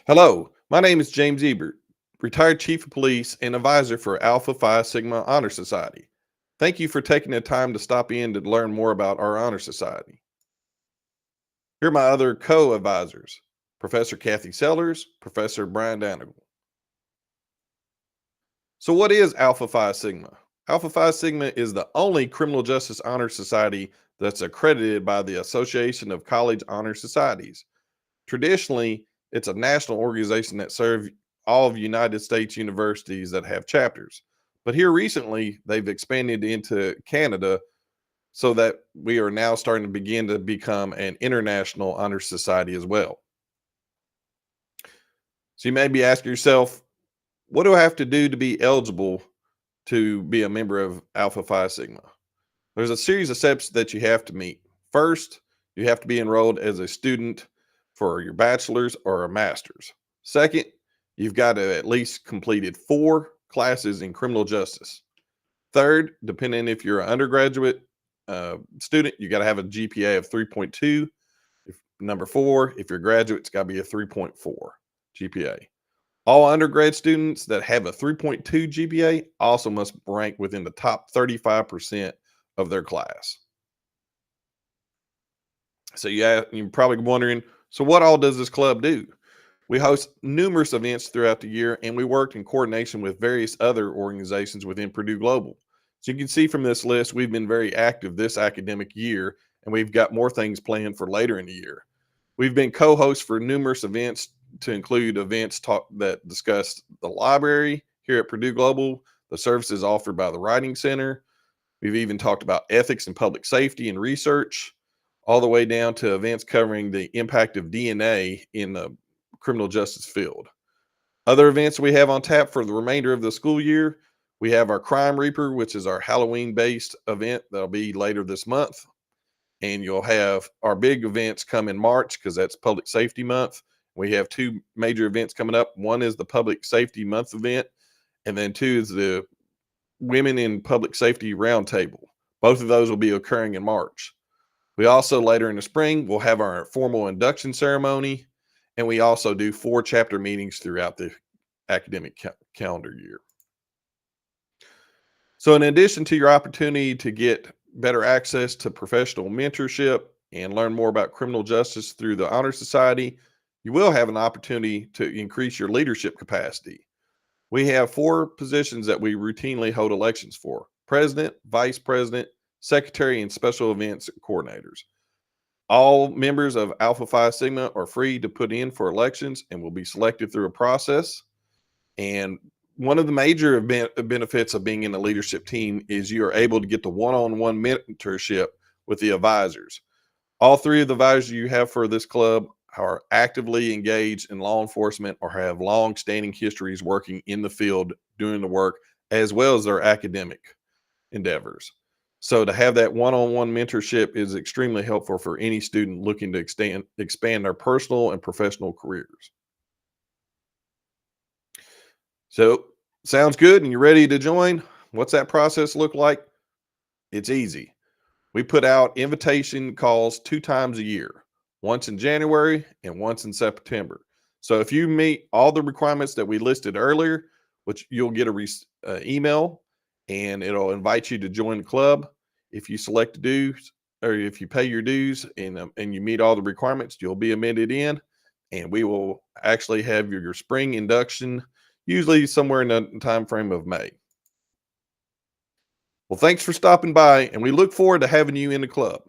Hello, my name is James Ebert, retired Chief of Police and advisor for Alpha Phi Sigma Honor Society. Thank you for taking the time to stop in to learn more about our Honor Society. Here are my other co advisors Professor Kathy Sellers, Professor Brian Danigal. So, what is Alpha Phi Sigma? Alpha Phi Sigma is the only criminal justice honor society that's accredited by the Association of College Honor Societies. Traditionally, it's a national organization that serves all of United States universities that have chapters. But here recently, they've expanded into Canada so that we are now starting to begin to become an international honor society as well. So you may be asking yourself, what do I have to do to be eligible to be a member of Alpha Phi Sigma? There's a series of steps that you have to meet. First, you have to be enrolled as a student for your bachelor's or a master's. Second, you've got to at least completed 4 classes in criminal justice. Third, depending if you're an undergraduate student, you got to have a GPA of 3.2. Number 4, if you're a graduate, it's got to be a 3.4 GPA. All undergrad students that have a 3.2 GPA also must rank within the top 35% of their class. So you're probably wondering, so what all does this club do? We host numerous events throughout the year, and we work in coordination with various other organizations within Purdue Global. So you can see from this list, we've been very active this academic year, and we've got more things planned for later in the year. We've been co-hosts for numerous events to include events that discuss the library here at Purdue Global, the services offered by the Writing Center. We've even talked about ethics and public safety and research, all the way down to events covering the impact of DNA in the criminal justice field. Other events we have on tap for the remainder of the school year, we have our Crime Reaper, which is our Halloween-based event that'll be later this month. And you'll have our big events come in March because that's Public Safety Month. We have 2 major events coming up. One is the Public Safety Month event, and then 2 is the Women in Public Safety Roundtable. Both of those will be occurring in March. We also, later in the spring, will have our formal induction ceremony, and we also do 4 chapter meetings throughout the academic calendar year. So in addition to your opportunity to get better access to professional mentorship and learn more about criminal justice through the Honor Society, you will have an opportunity to increase your leadership capacity. We have 4 positions that we routinely hold elections for: president, vice president, secretary, and special events coordinators. All members of Alpha Phi Sigma are free to put in for elections and will be selected through a process. And one of the major benefits of being in a leadership team is you are able to get the one-on-one mentorship with the advisors. All 3 of the advisors you have for this club are actively engaged in law enforcement or have long-standing histories working in the field doing the work, as well as their academic endeavors. So to have that one-on-one mentorship is extremely helpful for any student looking to expand their personal and professional careers. So sounds good and you're ready to join? What's that process look like? It's easy. We put out invitation calls 2 times a year, once in January and once in September. So if you meet all the requirements that we listed earlier, which you'll get a email and it'll invite you to join the club. If you select the dues or if you pay your dues and you meet all the requirements, you'll be admitted in, and we will actually have your spring induction, usually somewhere in the time frame of May. Well, thanks for stopping by, and we look forward to having you in the club.